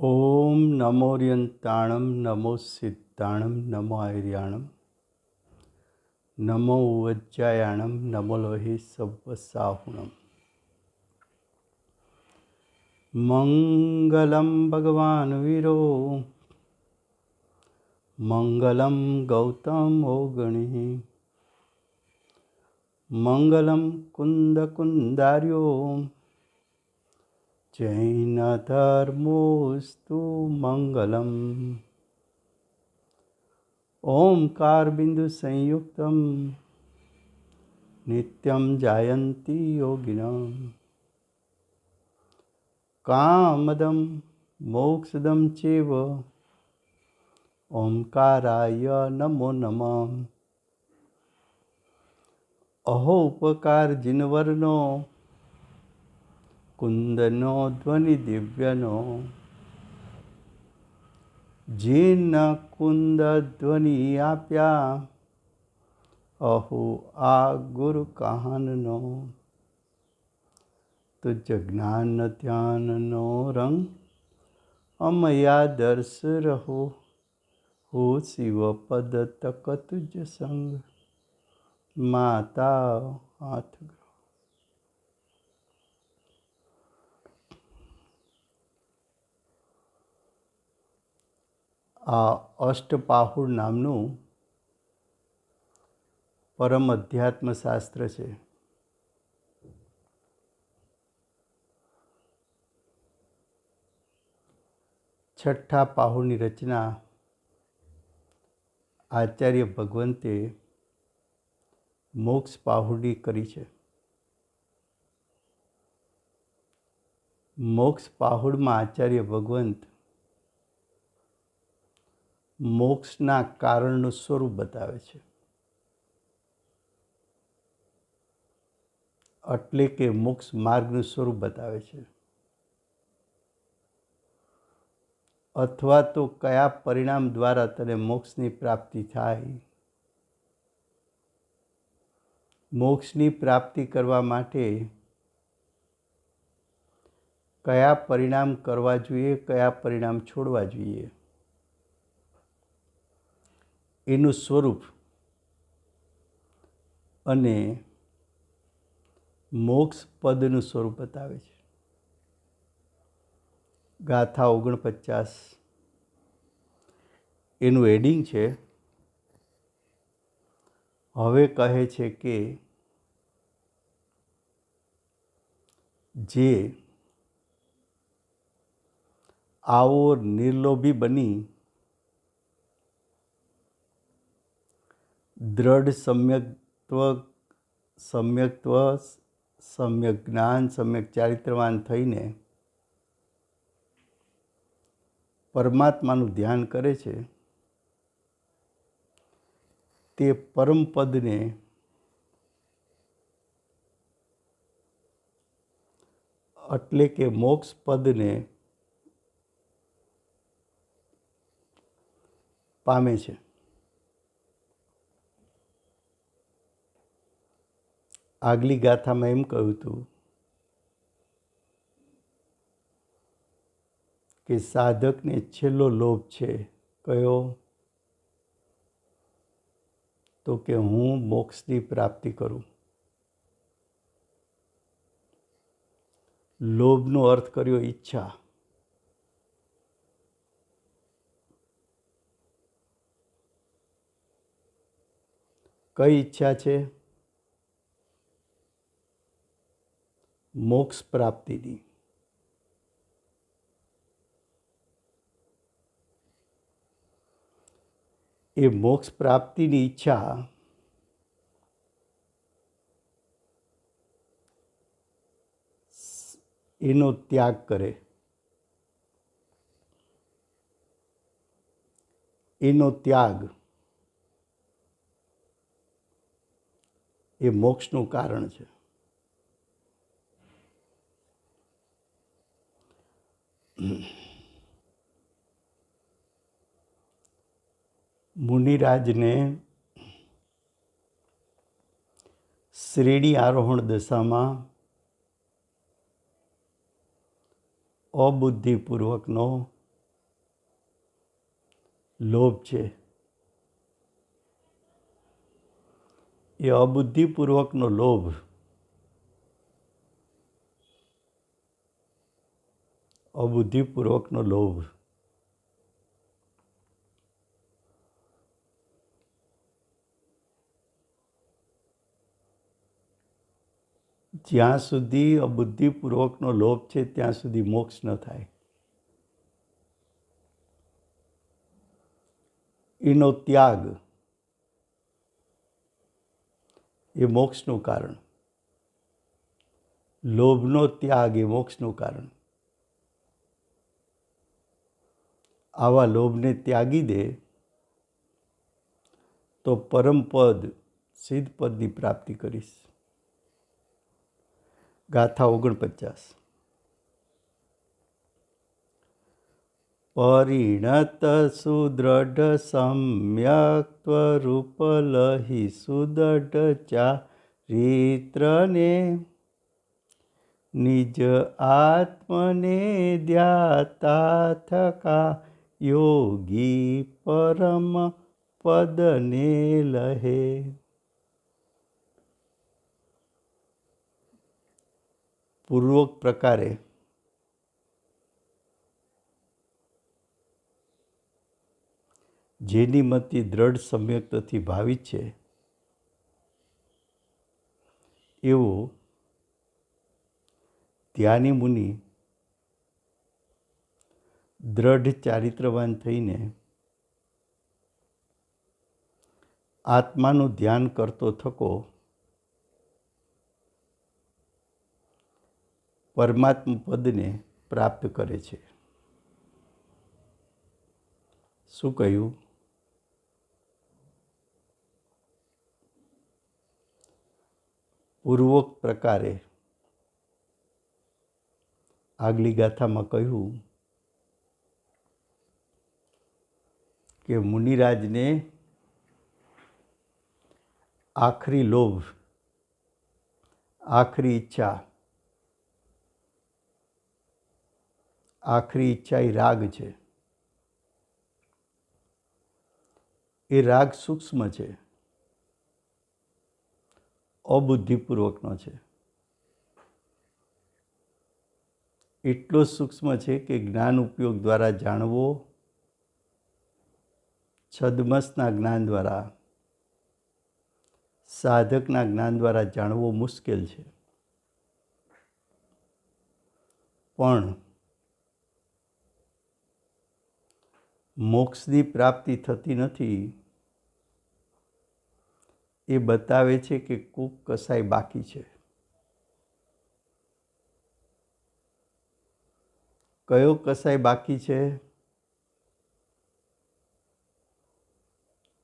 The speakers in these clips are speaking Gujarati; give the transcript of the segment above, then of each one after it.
ओम नमोरियंताणं नमो सिद्धाणं नमो आर्याणं नमो उज्जयाणं नमो लोहि सव्वसाहुणम्। मंगलं भगवान् वीरो मंगलं गौतमो गणिः मंगलं कुन्दकुन्दार्यो जैनधर्मोऽस्तु मंगलम्। ओंकार बिंदु संयुक्तं नित्यं जायन्ति योगिनः कामदं मोक्षदं चैव ओंकाराय नमो नमः। अहो उपकार जिनवर्नो कुंदनो ध्वनि दिव्यनो जीन कुंद ध्वनि आप्या अहो आ गुरु कहाननो तुझ ज्ञान ध्याननो रंग अमया दर्श रहो हो शिव पद तक तुझ संग माता हाथ ग्रह। आ अष्टपाहुर नामनु परम अध्यात्म शास्त्र है। छठा पाहुરની रचना आचार्य भगवंते मोक्ष पाहुડી કરી છે। मोक्ष पाहुડમાં आचार्य भगवंत मोक्षના કારણનું સ્વરૂપ બતાવે છે, એટલે કે મોક્ષ માર્ગનું સ્વરૂપ બતાવે છે, અથવા તો કયા પરિણામ દ્વારા તને મોક્ષની પ્રાપ્તિ થાય। મોક્ષની પ્રાપ્તિ કરવા માટે કયા પરિણામ કરવા જોઈએ, કયા પરિણામ છોડવા જોઈએ, એનું સ્વરૂપ અને મોક્ષ પદનું સ્વરૂપ બતાવે છે। ગાથા 49 એનું એડિંગ છે। હવે કહે છે કે જે આવો નિર્લોભી બની दृढ़ सम्यक्त्व सम्यक ज्ञान सम्यक चारित्रवान थईने परमात्माનું ध्यान करे छे, ते परम पदने એટલે કે મોક્ષ પદને પામે છે। આગલી ગાથામાં એમ કહ્યું હતું કે સાધકને છેલ્લો લોભ છે કયો, તો કે હું મોક્ષની પ્રાપ્તિ કરું। લોભનો અર્થ કર્યો ઈચ્છા। કઈ ઈચ્છા છે? મોક્ષ પ્રાપ્તિની। એ મોક્ષ પ્રાપ્તિની ઈચ્છા એનો ત્યાગ કરે, એનો ત્યાગ એ મોક્ષનું કારણ છે। मुनिराजने श्रेणी आरोहण दशाમાં અબુદ્ધિપૂર્વકનો લોભ છે એ અબુદ્ધિપૂર્વકનો લોભ જ્યાં સુધી અબુદ્ધિપૂર્વકનો લોભ છે ત્યાં સુધી મોક્ષ ન થાય. એનો ત્યાગ એ મોક્ષનું કારણ. લોભનો ત્યાગ એ મોક્ષનું કારણ. આવા લોભને ત્યાગી દે તો પરમપદ સિદ્ધ પદની પ્રાપ્તિ કરીશ. ગાથા 49. પરિણત સુદૃઢ સમ્યક સ્વરૂપ લહી સુદૃઢ ચારિત્રને નિજ આત્મને ધ્યાતા થકા યોગી પરમ પદને લહે. પૂર્વોક્ત પ્રકારે જેની મતિ દ્રઢ સમ્યક્તથી ભાવિત છે એવો ધ્યાની મુનિ દ્રઢ ચારિત્રવાન થઈને આત્માનું ધ્યાન કરતો થકો પરમાત્મા પદને પ્રાપ્ત કરે છે. શું કહ્યું? પૂર્વોક્ત પ્રકારે આગલી ગાથામાં કહ્યું કે મુનિરાજને આખરી લોભ, આખરી ઈચ્છા એ રાગ છે. એ રાગ સૂક્ષ્મ છે, અબુદ્ધિપૂર્વકનો છે. એટલો સૂક્ષ્મ છે કે જ્ઞાન ઉપયોગ દ્વારા જાણવો, છદ્મસના જ્ઞાન દ્વારા, સાધકના જ્ઞાન દ્વારા જાણવો મુશ્કેલ છે. પણ મોક્ષની પ્રાપ્તિ થતી નથી એ બતાવે છે કે કોક કસાય બાકી છે. કયો કસાય બાકી છે?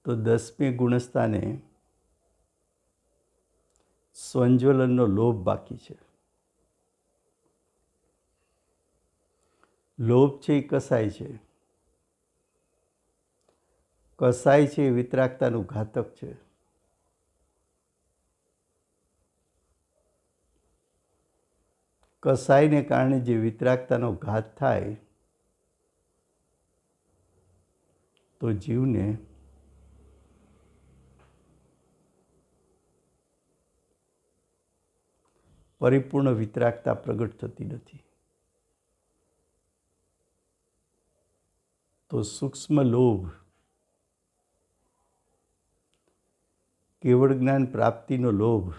તો 10મી ગુણસ્થાને સ્વંજ્વલનનો લોભ બાકી છે. લોભ છે એ કસાય છે. કસાય છે એ વિતરાગતાનું ઘાતક છે. કસાયને કારણે જે વિતરાગતાનો ઘાત થાય તો જીવને પરિપૂર્ણ વિતરાગતા પ્રગટ થતી નથી. તો સૂક્ષ્મ લોભ કેવળ જ્ઞાન પ્રાપ્તિનો લોભ,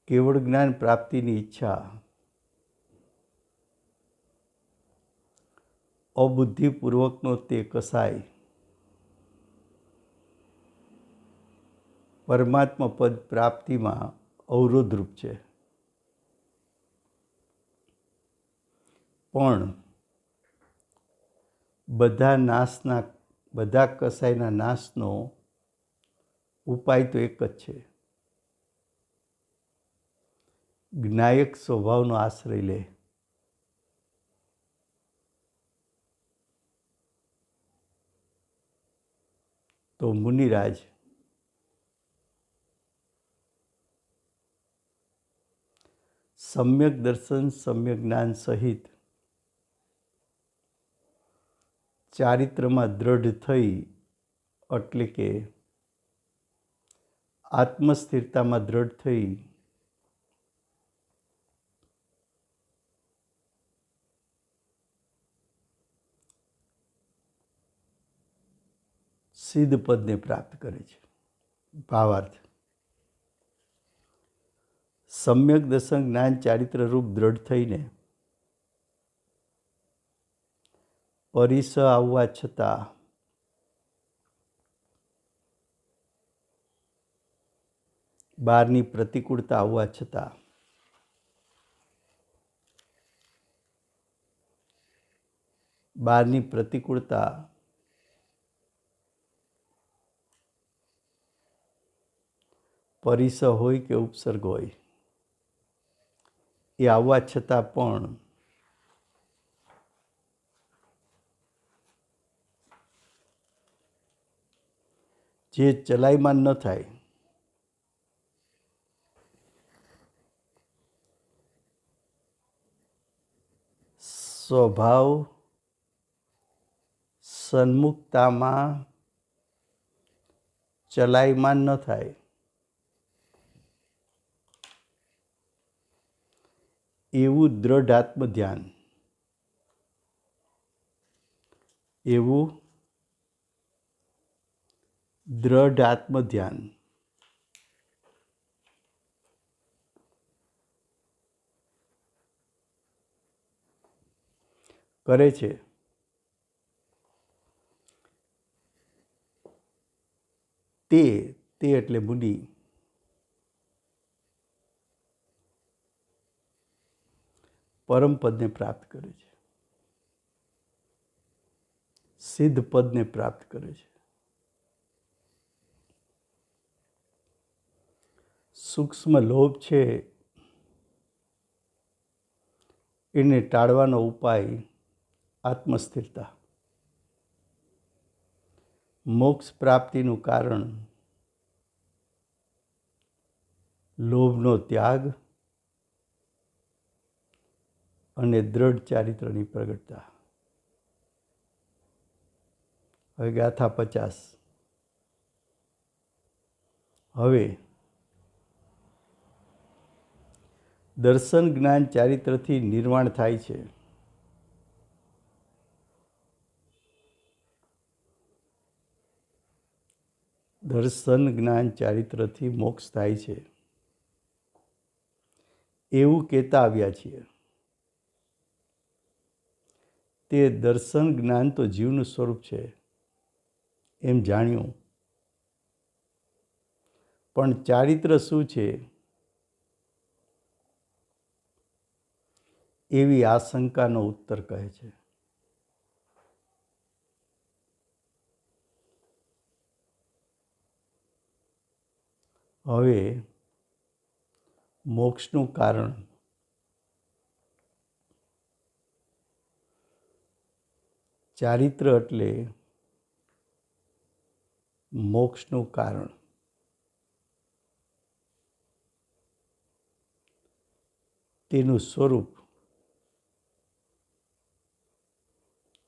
કેવળ જ્ઞાન પ્રાપ્તિની ઈચ્છા, અબુદ્ધિપૂર્વકનો તે કસાય પરમાત્મા પદ પ્રાપ્તિમાં અવરોધરૂપ છે. પણ બધા કસાયના નાશનો ઉપાય તો એક જ છે. જ્ઞાયક સ્વભાવનો આશ્રય લે. તો મુનિરાજ સમ્યક દર્શન, સમ્યક જ્ઞાન સહિત ચારિત્રમાં દ્રઢ થઈ એટલે કે આત્મસ્થિરતામાં દ્રઢ થઈ સિદ્ધ પદને પ્રાપ્ત કરે છે. ભાવાર્થ: સમ્યક દર્શન જ્ઞાન ચારિત્ર રૂપ દ્રઢ થઈને પરિસ આવવા છતાં બહારની પ્રતિકૂળતા આવવા છતાં બહારની પ્રતિકૂળતા પરિસ હોય કે ઉપસર્ગ હોય એ આવવા છતાં પણ જે ચલાયમાન ન થાય સ્વભાવ સન્મુખતામાં ચલાયમાન ન થાય એવું દ્રઢ આત્મધ્યાન, એવું દ્રઢ આત્મધ્યાન કરે છે. તે એટલે મુનિ પરમ પદને પ્રાપ્ત કરે છે, સિદ્ધ પદને પ્રાપ્ત કરે છે. સૂક્ષ્મ લોભ છે એને ટાળવાનો ઉપાય આત્મસ્થિરતા. મોક્ષ પ્રાપ્તિનું કારણ લોભનો ત્યાગ અને દ્રઢ ચારિત્રની પ્રગટતા. હવે ગાથા 50. હવે દર્શન જ્ઞાન ચારિત્રથી નિર્વાણ થાય છે. દર્શન જ્ઞાન ચારિત્રથી મોક્ષ થાય છે એવું કહેતા આવ્યા છીએ. તે દર્શન જ્ઞાન તો જીવનું સ્વરૂપ છે એમ જાણ્યું, પણ ચારિત્ર શું છે એવી આશંકાનો ઉત્તર કહે છે. હવે મોક્ષનું કારણ ચારિત્ર એટલે મોક્ષનું કારણ. તેનું સ્વરૂપ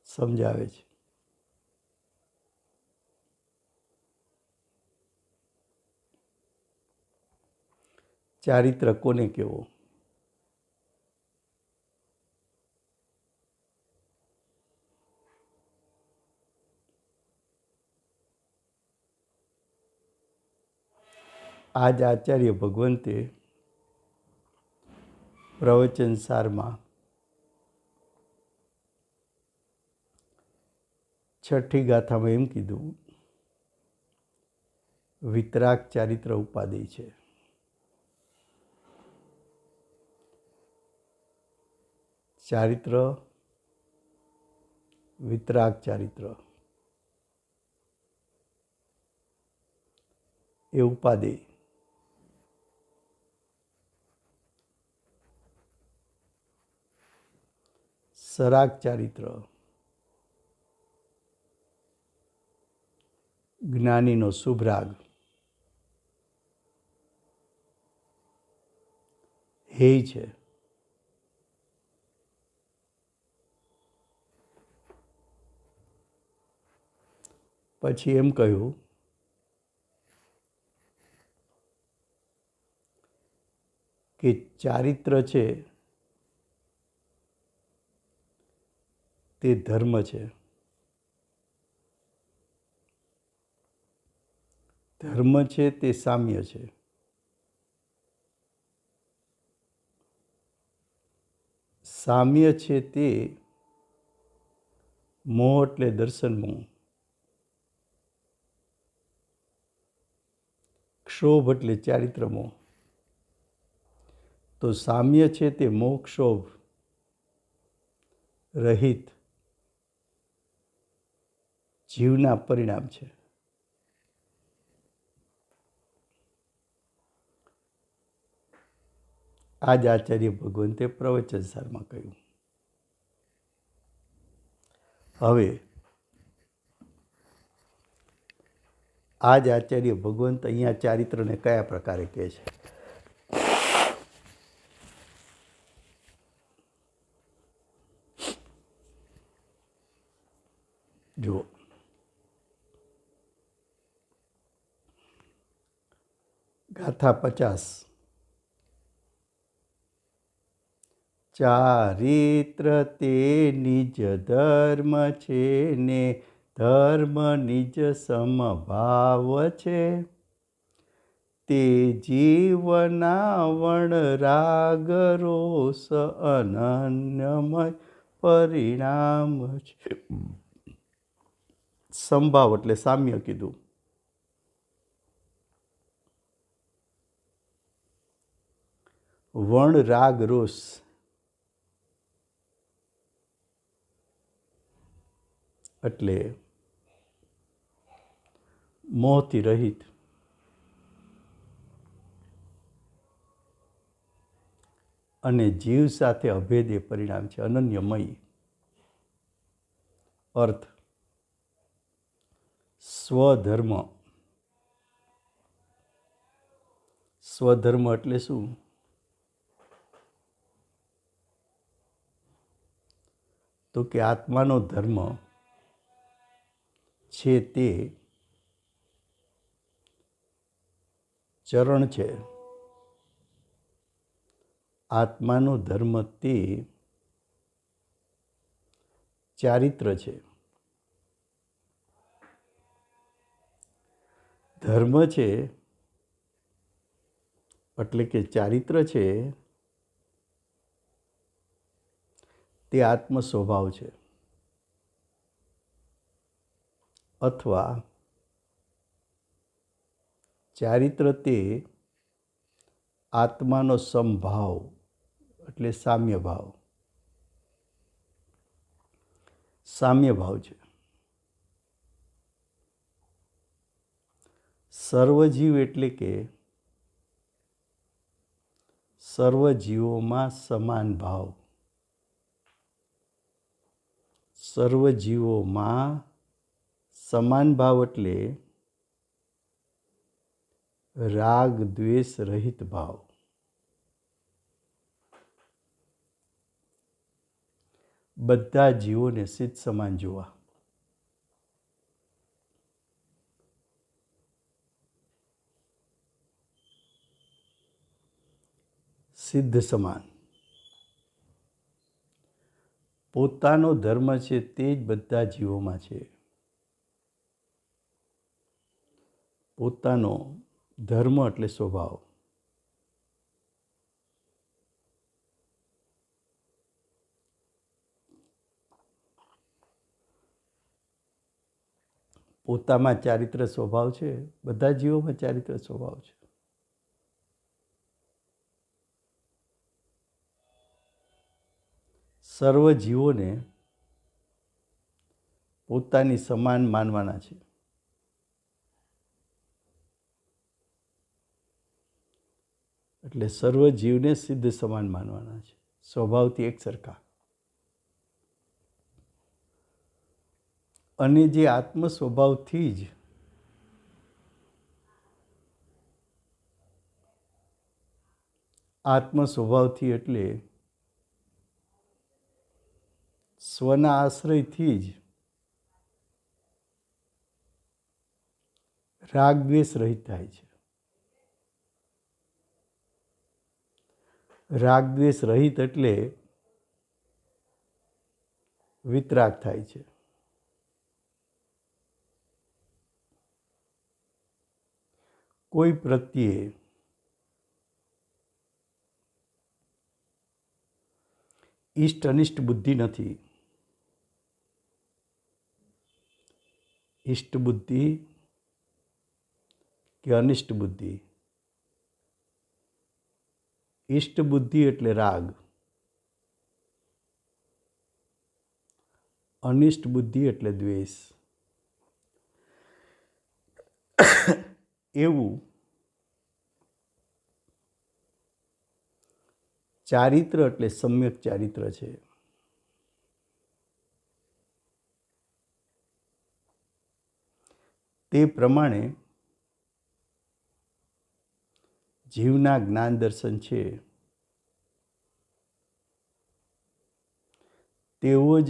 સમજાવે છે. ચારિત્ર કોને કહેવો? આજ આચાર્ય ભગવંતે પ્રવચન સારમાં છઠ્ઠી ગાથામાં એમ કીધું, વિતરાગ ચારિત્ર ઉપાદેય છે. ચારિત્ર, વિતરાગ ચારિત્ર એ ઉપાદેય. સરાગ ચારિત્ર જ્ઞાનીનો શુભ રાગ. હેય છે. પછી એમ કહ્યું કે ચારિત્ર છે તે ધર્મ છે, ધર્મ છે તે સામ્ય છે, સામ્ય છે તે મોહ એટલે દર્શન મોહ, ક્ષોભ એટલે ચારિત્ર મોહ. તો સામ્ય છે તે મોહ ક્ષોભ રહિત જીવના પરિણામ છે. આ જ આચાર્ય ભગવંતે પ્રવચન સારમાં કહ્યું. હવે આ જ આચાર્ય ભગવંત અહીંયા ચારિત્રને કયા પ્રકારે કહે છે? જુઓ, ગાથા 50. ચારિત્ર તે નિજ ધર્મ છે ને ધર્મ નિજ સમભાવ છે, તે જીવના વણ રાગ રોષ અનન્યમય પરિણામ છે. સમભાવ એટલે સામ્ય કીધું. વણ રાગ રોષ એટલે મોહથી રહિત, અને જીવ સાથે અભેદ એ પરિણામ છે, અનન્યમય. અર્થ સ્વધર્મ. સ્વધર્મ એટલે શું? તો કે આત્માનો ધર્મ છે તે ચરણ છે, આત્માનો ધર્મ તે ચારિત્ર છે. ધર્મ છે એટલે કે ચારિત્ર છે તે આત્મ સ્વભાવ છે, અથવા ચારિત્ર તે આત્માનો સમભાવ એટલે સામ્ય ભાવ, સામ્ય ભાવ છે. સર્વજીવ એટલે કે સર્વ જીવોમાં સમાન ભાવ, સર્વ જીવોમાં સમાન ભાવ એટલે રાગ દ્વેષ રહિત ભાવ. બધા જીવોને સિદ્ધ સમાન જોવા. સિદ્ધ સમાન. પોતાનો ધર્મ છે તે જ બધા જીવોમાં છે. પોતાનો ધર્મ એટલે સ્વભાવ. પોતામાં ચારિત્ર સ્વભાવ છે, બધા જીવોમાં ચારિત્ર સ્વભાવ છે. સર્વ જીવોને પોતાની સમાન માનવાના છે. એટલે સર્વ જીવને સિદ્ધ સમાન માનવાના છે, સ્વભાવથી એક સરખા. અને જે આત્મ સ્વભાવથી જ આત્મ સ્વભાવથી એટલે સ્વના આશ્રયથી જ રાગ દ્વેષ રહિત થાય છે. રાગ દ્વેષ રહિત એટલે વિતરાગ થાય છે. કોઈ પ્રત્યે ઈષ્ટ અનિષ્ટ બુદ્ધિ નથી. ઈષ્ટ બુદ્ધિ કે અનિષ્ટ બુદ્ધિ. ઈષ્ટ બુદ્ધિ એટલે રાગ, અનિષ્ટ બુદ્ધિ એટલે દ્વેષ. એવું ચારિત્ર એટલે સમ્યક ચારિત્ર છે. તે પ્રમાણે જીવના જ્ઞાન દર્શન છે તેવો જ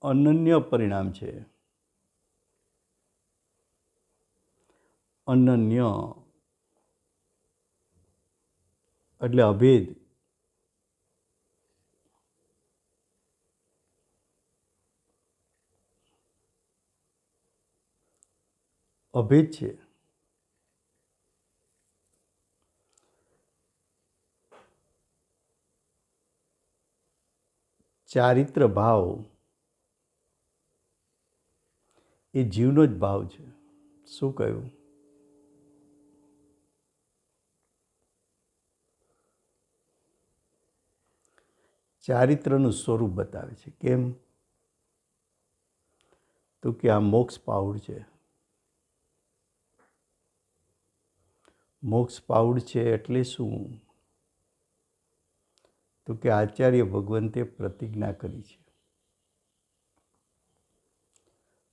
અનન્ય પરિણામ છે. અનન્ય એટલે અભેદ. અભેદ છે. ચારિત્ર ભાવ એ જીવનો જ ભાવ છે. શું કહ્યું? ચારિત્રનું સ્વરૂપ બતાવે છે. કેમ? તો કે આ મોક્ષ પાઉડ છે. મોક્ષ પાઉડ છે એટલે શું? તો કે આચાર્ય ભગવંતે પ્રતિજ્ઞા કરી છે.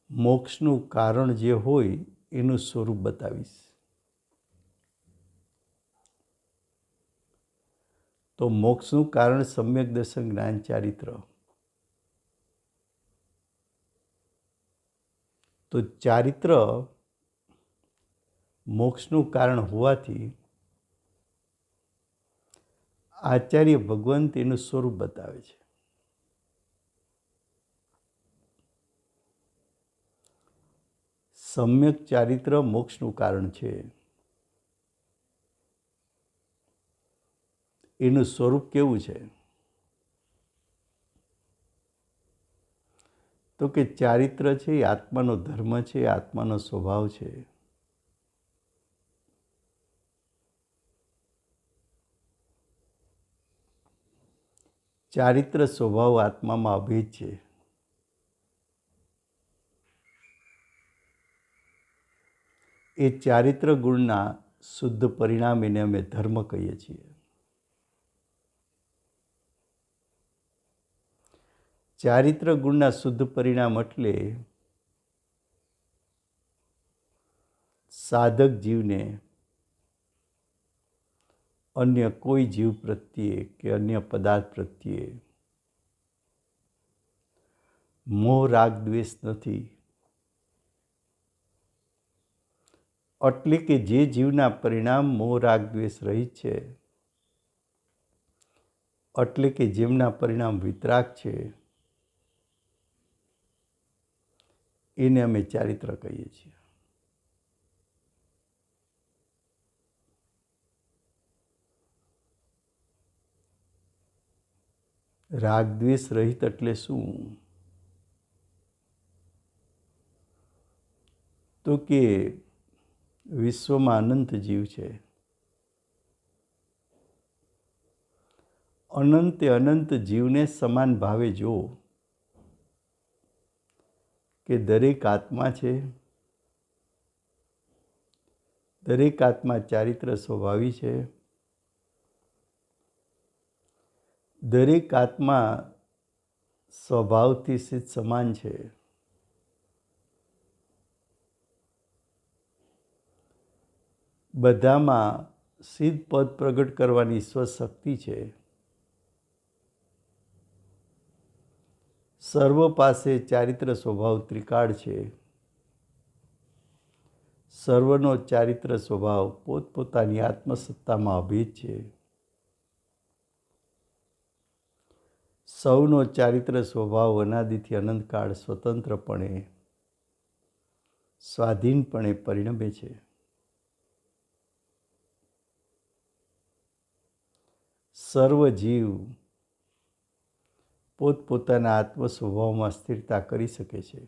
મોક્ષનું કારણ જે હોય એનું સ્વરૂપ બતાવીશ. તો મોક્ષનું કારણ સમ્યક દર્શન જ્ઞાન ચારિત્ર. તો ચારિત્ર મોક્ષનું કારણ હોવાથી આચાર્ય ભગવંત એનું સ્વરૂપ બતાવે છે. સમ્યક ચારિત્ર મોક્ષનું કારણ છે. એનું સ્વરૂપ કેવું છે? તો કે ચારિત્ર છે એ આત્માનો ધર્મ છે, આત્માનો સ્વભાવ છે. ચારિત્ર સ્વભાવ આત્મામાં અભેદ છે. એ ચારિત્ર ગુણના શુદ્ધ પરિણામ એને અમે ધર્મ કહીએ છીએ. ચારિત્ર ગુણના શુદ્ધ પરિણામ એટલે સાધક જીવને અન્ય કોઈ જીવ પ્રત્યે કે અન્ય પદાર્થ પ્રત્યે મોહ રાગ દ્વેષ નથી. એટલે કે જે જીવના પરિણામ મોહ રાગ દ્વેષ રહિત છે, એટલે કે જેમના પરિણામ વિતરાગ છે, એને અમે ચારિત્ર કહીએ છીએ. રાગ દ્વેષ રહિત એટલે શું? તો કે વિશ્વમાં અનંત જીવ છે. અનંતે અનંત જીવને સમાન ભાવે જો કે દરેક આત્મા છે, દરેક આત્મા ચારિત્ર સ્વભાવી છે, દરેક આત્મા સ્વભાવથી સિદ્ધ સમાન છે. બધામાં સિદ્ધ પદ પ્રગટ કરવાની સ્વશક્તિ છે. સર્વ પાસે ચારિત્ર સ્વભાવ ત્રિકાળ છે. સર્વનો ચારિત્ર સ્વભાવ પોતપોતાની આત્મસત્તામાં અભેદ છે. સૌનો ચારિત્ર સ્વભાવ અનાદિથી અનંતકાળ સ્વતંત્રપણે સ્વાધીનપણે પરિણમે છે. સર્વ જીવ પોતપોતાના આત્મ સ્વભાવમાં સ્થિરતા કરી શકે છે.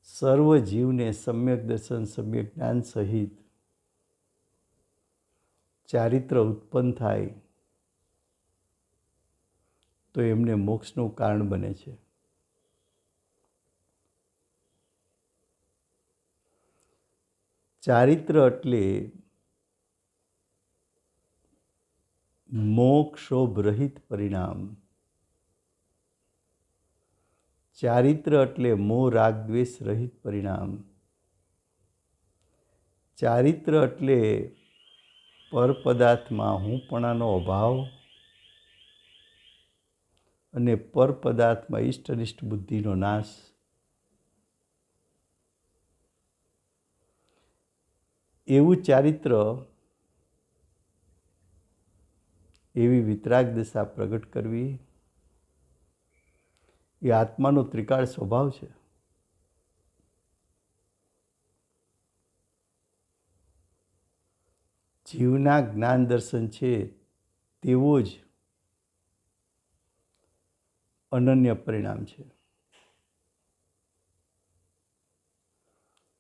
સર્વ જીવને સમ્યક દર્શન સમ્યક જ્ઞાન સહિત ચારિત્ર ઉત્પન્ન થાય તો એમને મોક્ષનું કારણ બને છે. ચારિત્ર એટલે મોક્ષોભરહિત પરિણામ. ચારિત્ર એટલે મોહ રાગ દ્વેષ રહિત પરિણામ. ચારિત્ર એટલે પરપદાર્થમાં હુંપણાનો અભાવ અને પરપદાર્થમાં ઇષ્ટ અનિષ્ટ બુદ્ધિનો નાશ. એવું ચારિત્ર, એવી વિતરાગ દશા પ્રગટ કરવી એ આત્માનો ત્રિકાળ સ્વભાવ છે. જીવના જ્ઞાન દર્શન છે તેવો જ અનન્ય પરિણામ છે.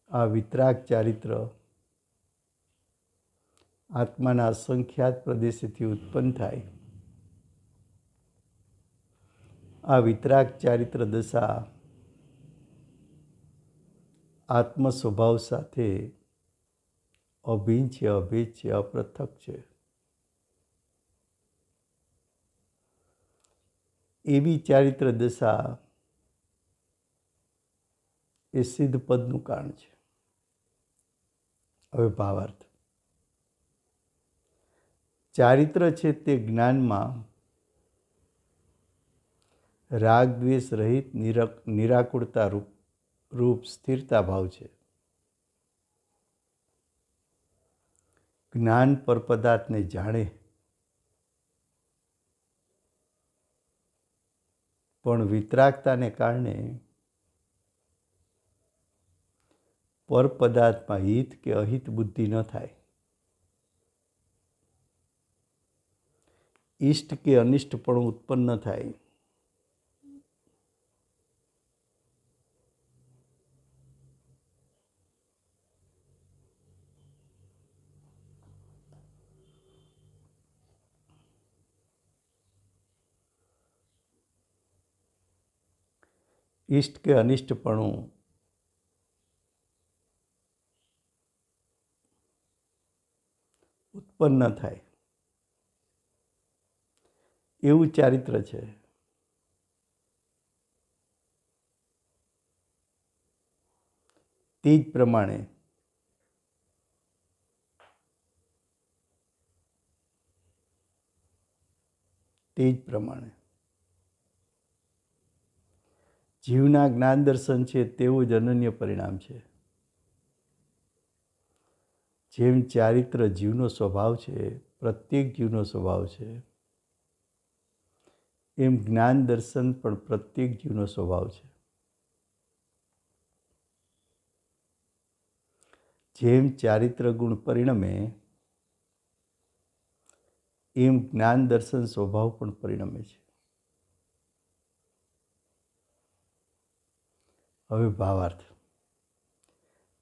આ વિતરાગ ચારિત્ર આત્માના અસંખ્યાત પ્રદેશેથી ઉત્પન્ન થાય. આ વિતરાગ ચારિત્ર દશા આત્મ સ્વભાવ સાથે અભિન્ન છે, અભેદ છે, અપૃથક છે. એવી ચારિત્ર દશા એ સિદ્ધ પદનું કારણ છે. હવે ભાવાર્થ. ચારિત્ર છે તે જ્ઞાનમાં રાગ દ્વેષ રહિત નિરાકુરતા રૂપ સ્થિરતા ભાવ છે. જ્ઞાન પર પદાર્થને જાણે પણ વિતરાગતાને કારણે પર પદાર્થમાં હિત કે અહિત બુદ્ધિ ન થાય. ઇષ્ટ કે અનિષ્ટ પણ ઉત્પન્ન ન થાય. ઇષ્ટ કે અનિષ્ટપણું ઉત્પન્ન ન થાય એવું ચારિત્ર છે. તે જ પ્રમાણે જીવના જ્ઞાન દર્શન છે તેવું જ અનન્ય પરિણામ છે. જેમ ચારિત્ર જીવનો સ્વભાવ છે, પ્રત્યેક જીવનો સ્વભાવ છે, એમ જ્ઞાન દર્શન પણ પ્રત્યેક જીવનો સ્વભાવ છે. જેમ ચારિત્ર ગુણ પરિણમે એમ જ્ઞાન દર્શન સ્વભાવ પણ પરિણમે છે. હવે ભાવાર્થ.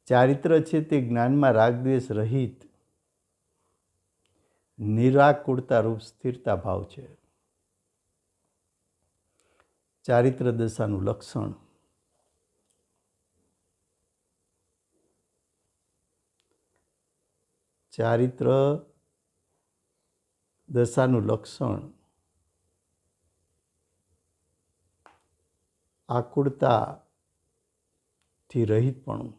ચારિત્ર છે તે જ્ઞાનમાં રાગદ્વેષ રહિત નિરાકુરતા રૂપ સ્થિરતા ભાવ છે. ચારિત્ર દશાનું લક્ષણ. ચારિત્ર દશાનું લક્ષણ આકુળતાથી રહિતપણું.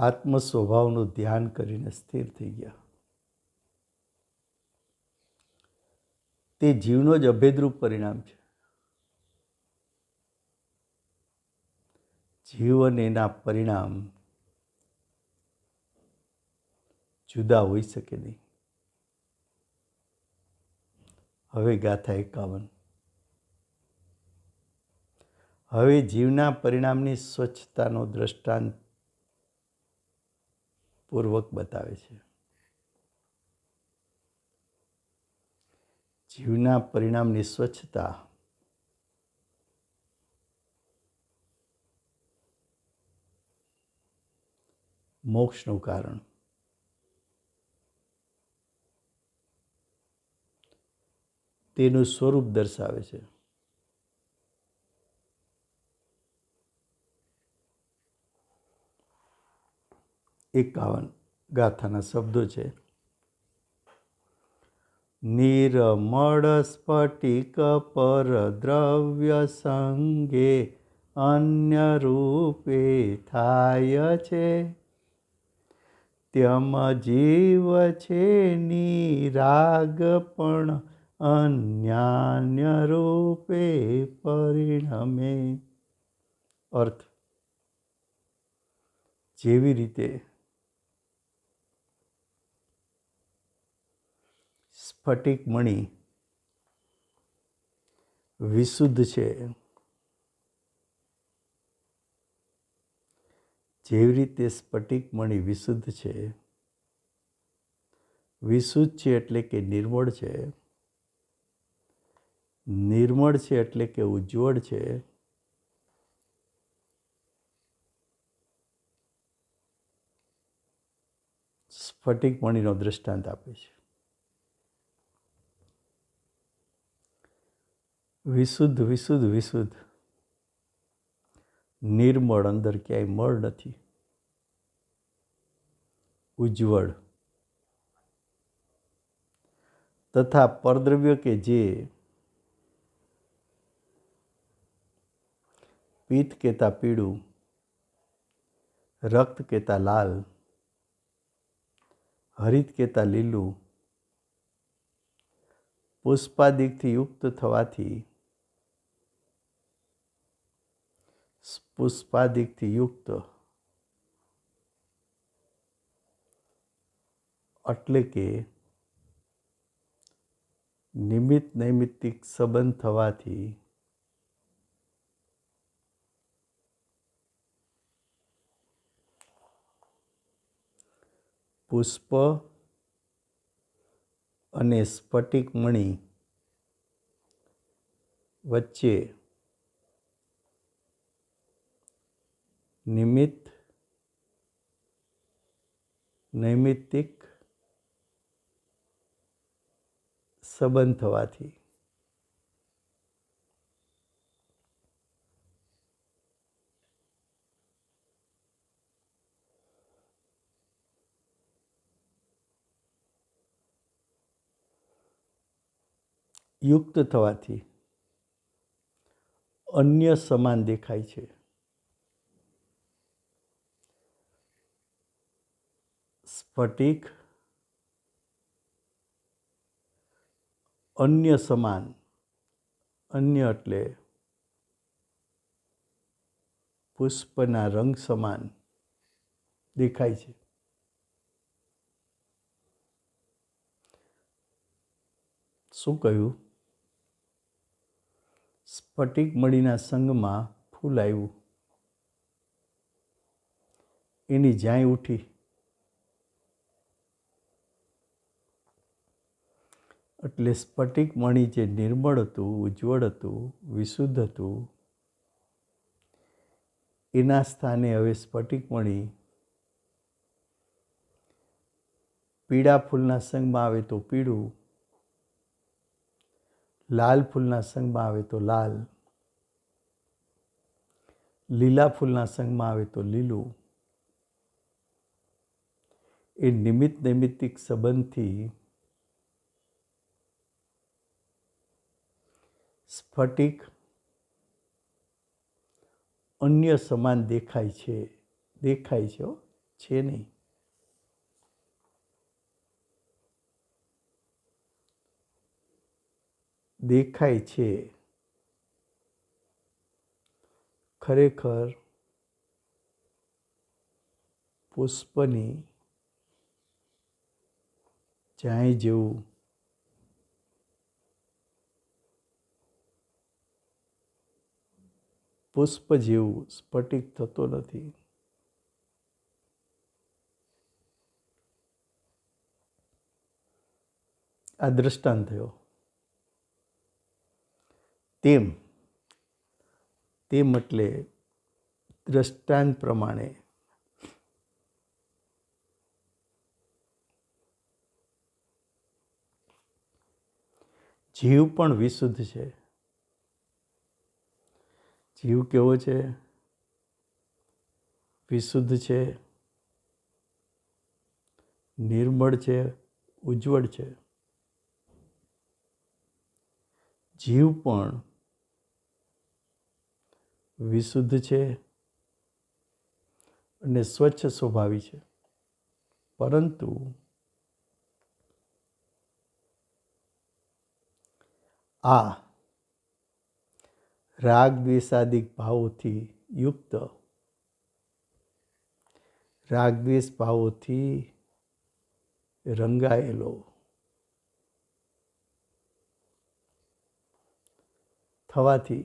આત્મ સ્વભાવનું ધ્યાન કરીને સ્થિર થઈ ગયા. તે જીવનો જ અભેદરૂપ પરિણામ છે. જીવ અને એના પરિણામ જુદા હોઈ શકે નહીં. હવે ગાથા 51. હવે જીવના પરિણામની સ્વચ્છતાનો દ્રષ્ટાંત પૂર્વક બતાવે છે. જીવના પરિણામની સ્વચ્છતા મોક્ષનું કારણ. તેનું સ્વરૂપ દર્શાવે છે. 51 ગાથાના શબ્દો છે. નિર્મળ સ્ફટિક પર દ્રવ્ય સંગે અન્ય રૂપે થાય છે. ત્યમ જીવ છે નિરાગ પણ અન્યાન્ય રૂપે પરિણમે. અર્થ: જેવી રીતે સ્ફટિક મણિ વિશુદ્ધ છે, જેવી રીતે સ્ફટિક મણિ વિશુદ્ધ છે. વિશુદ્ધ છે એટલે કે નિર્મળ છે. નિર્મળ છે એટલે કે ઉજ્જવળ છે. સ્ફટિક મણિનો દૃષ્ટાંત આપે છે. વિશુદ્ધ વિશુદ્ધ વિશુદ્ધ, નિર્મળ, અંદર ક્યાંય મળ નથી. ઉજ્જવળ તથા પરદ્રવ્ય કે જે પિત્ત કહેતા પીળું, રક્ત કહેતા લાલ, હરિત કહેતા લીલું, પુષ્પાદિકથી યુક્ત થવાથી એટલે કે નિમિત્ત નૈમિત્તિક સંબંધ થવાથી પુષ્પ અને સ્ફટિક મણિ વચ્ચે નિમિત્ત નૈમિત્તિક સંબંધ થવાથી યુક્ત થવાથી અન્ય સમાન દેખાય છે. સ્ફટિક અન્ય સમાન, અન્ય એટલે પુષ્પના રંગ સમાન દેખાય છે. શું કહ્યું? સ્ફટિક મણિના સંગમાં ફૂલ આવ્યું, એની જાંય ઉઠી. એટલે સ્ફટિક મણિ જે નિર્મળ હતું, ઉજ્જવળ હતું, વિશુદ્ધ હતું, એના સ્થાને હવે સ્ફટિક મણિ પીળા ફૂલના સંગમાં આવે તો પીળું, લાલ ફૂલના સંગમાં આવે તો લાલ, લીલા ફૂલના સંગમાં આવે તો લીલું. એ નિમિત્ત નૈમિત્તિક સંબંધથી સ્ફટિક અન્ય સમાન દેખાય છે. છે નહીં. દેખાય છે, ખરેખર પુષ્પની જાય જેવું પુષ્પ જેવું સ્ફટિક થતો નથી. આ દ્રષ્ટાંત થયો. તેમ એટલે દ્રષ્ટાંત પ્રમાણે જીવ પણ વિશુદ્ધ છે. જીવ કેવો છે? વિશુદ્ધ છે, નિર્મળ છે, ઉજ્જવળ છે. જીવ પણ વિશુદ્ધ છે અને સ્વચ્છ સ્વભાવી છે, પરંતુ આ રાગ દ્વેષાદિક ભાવોથી યુક્ત, રાગ દ્વેષ ભાવોથી રંગાયેલો થવાથી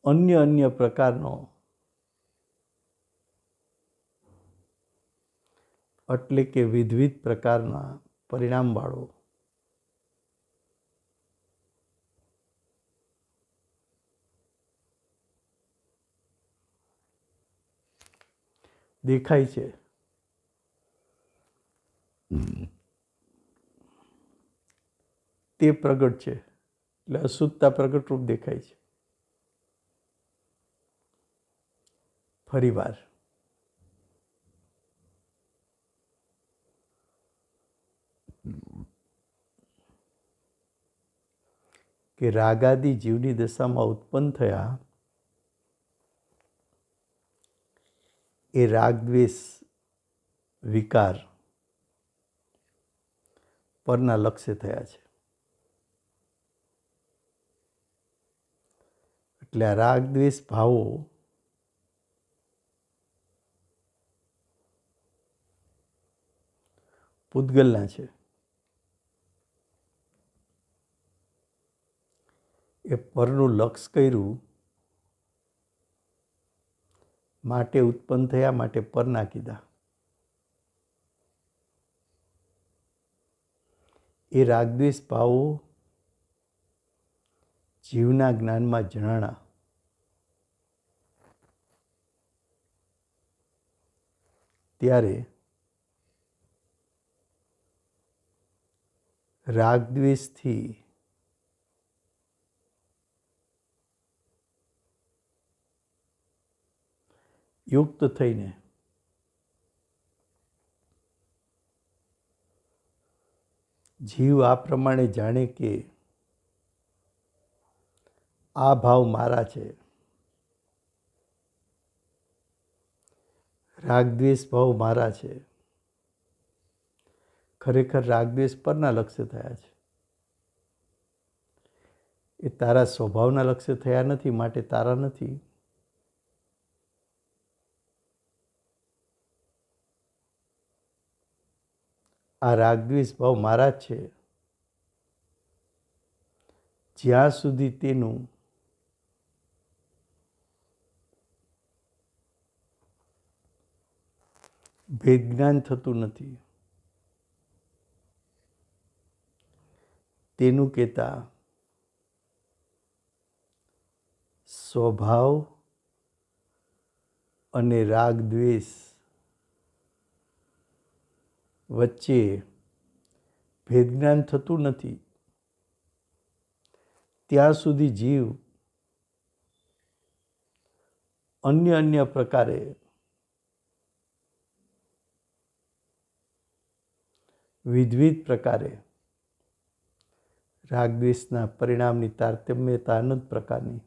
અન્ય પ્રકારનો એટલે કે વિવિધ પ્રકારના પરિણામવાળો દેખાય છે. તે પ્રગટ છે, એટલે અશુદ્ધતા પ્રગટ રૂપ દેખાય છે. ફરીવાર કે રાગાદી જીવની દશામાં ઉત્પન્ન થયા એ રાગદ્વેષ વિકાર પરના લક્ષ્ય થયા છે. એટલે આ રાગદ્વેષ ભાવો પૂતગલના છે. એ પરનું લક્ષ કર્યું માટે ઉત્પન્ન થયા, માટે પરના કીધા. એ રાગદ્વેષ ભાવો જીવના જ્ઞાનમાં જણાણા ત્યારે રાગદ્વેષથી યુક્ત થઈને જીવ આ પ્રમાણે જાણે કે આ ભાવ મારા છે, રાગદ્વેષ ભાવ મારા છે. ખરેખર રાગદ્વેષ પરના લક્ષ્ય થયા છે. એ તારા સ્વભાવના લક્ષ્ય થયા નથી, માટે તારા નથી. આ રાગદ્વેષ ભાવ મારા જ છે જ્યાં સુધી તેનું ભેદ જ્ઞાન થતું નથી. તેનું કહેતા સ્વભાવ અને રાગ દ્વેષ વચ્ચે ભેદ જ્ઞાન થતું નથી ત્યાં સુધી જીવ અન્ય પ્રકારે વિવિધ પ્રકારે રાગદ્વેષના પરિણામની તારતમ્યતા અનંત પ્રકારની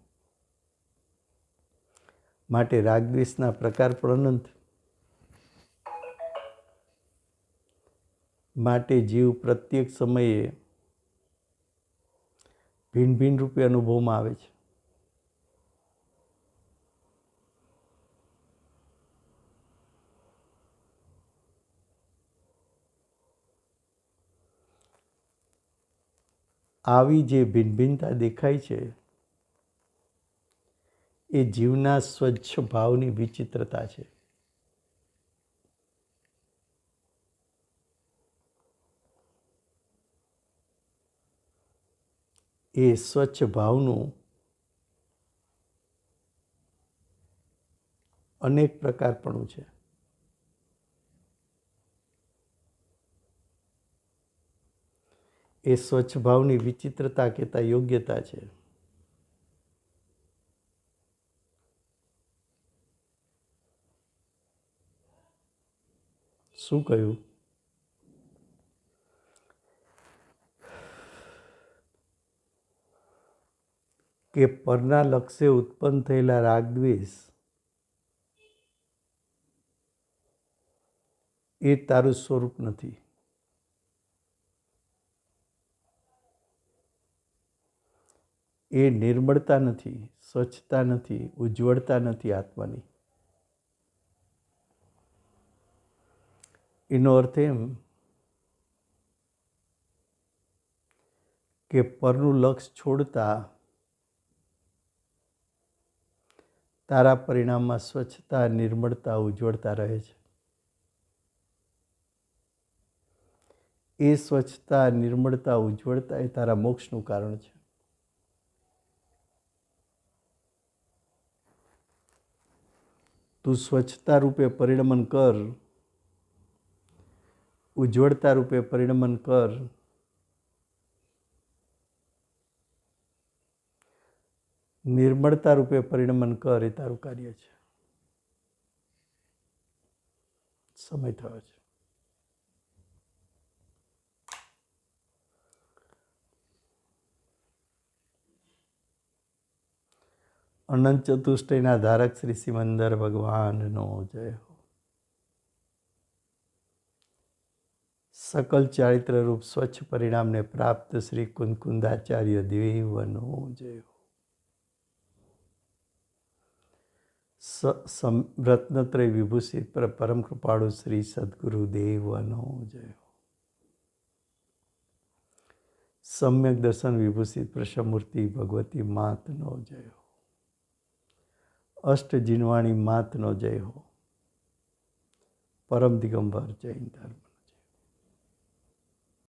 માટે રાગદ્વેષના પ્રકાર પણ અનંત. માટે જીવ પ્રત્યેક સમયે ભિન્ન ભિન્ન રૂપે અનુભવમાં આવે છે. આવી જે ભિન્ન ભિન્નતા દેખાય છે એ જીવના સ્વચ્છ ભાવની વિચિત્રતા છે. એ સ્વચ્છ ભાવનું અનેક પ્રકારપણું છે. એ સ્વચ્છ ભાવની વિચિત્રતા કહેતા યોગ્યતા છે. શું કહ્યું? કે પરના લક્ષ્ય ઉત્પન્ન થયેલા રાગદ્વેષ એ તારું સ્વરૂપ નથી. એ નિર્મળતા નથી, સ્વચ્છતા નથી, ઉજ્જવળતા નથી આત્માની. એનો અર્થ એમ કે પરનું લક્ષ્ય છોડતા તારા પરિણામમાં સ્વચ્છતા, નિર્મળતા, ઉજ્જવળતા રહે છે. એ સ્વચ્છતા, નિર્મળતા, ઉજ્જવળતા એ તારા મોક્ષનું કારણ છે. તું સ્વચ્છતા રૂપે પરિણમન કર, ઉજ્જવળતા રૂપે પરિણમન કર, નિર્મળતા રૂપે પરિણમન કર, એ તારું કાર્ય છે. સમય થયો છે. અનંત ચતુષ્ટયના ધારક શ્રી સિમંદર ભગવાનનો જય હો. સકલ ચારિત્ર રૂપ સ્વચ્છ પરિણામને પ્રાપ્ત શ્રી કુંદકુંદાચાર્ય દેવનો જય હો. રત્નત્રય વિભૂષિત પરમ કૃપાળુ શ્રી સદગુરુ દેવનો જય હો. સમ્યક દર્શન વિભૂષિત પ્રશમૂર્તિ ભગવતી માતનો જય હો. અષ્ટ જીનવાણી માતનો જય હો. પરમ દિગંબર જૈન ધર્મ.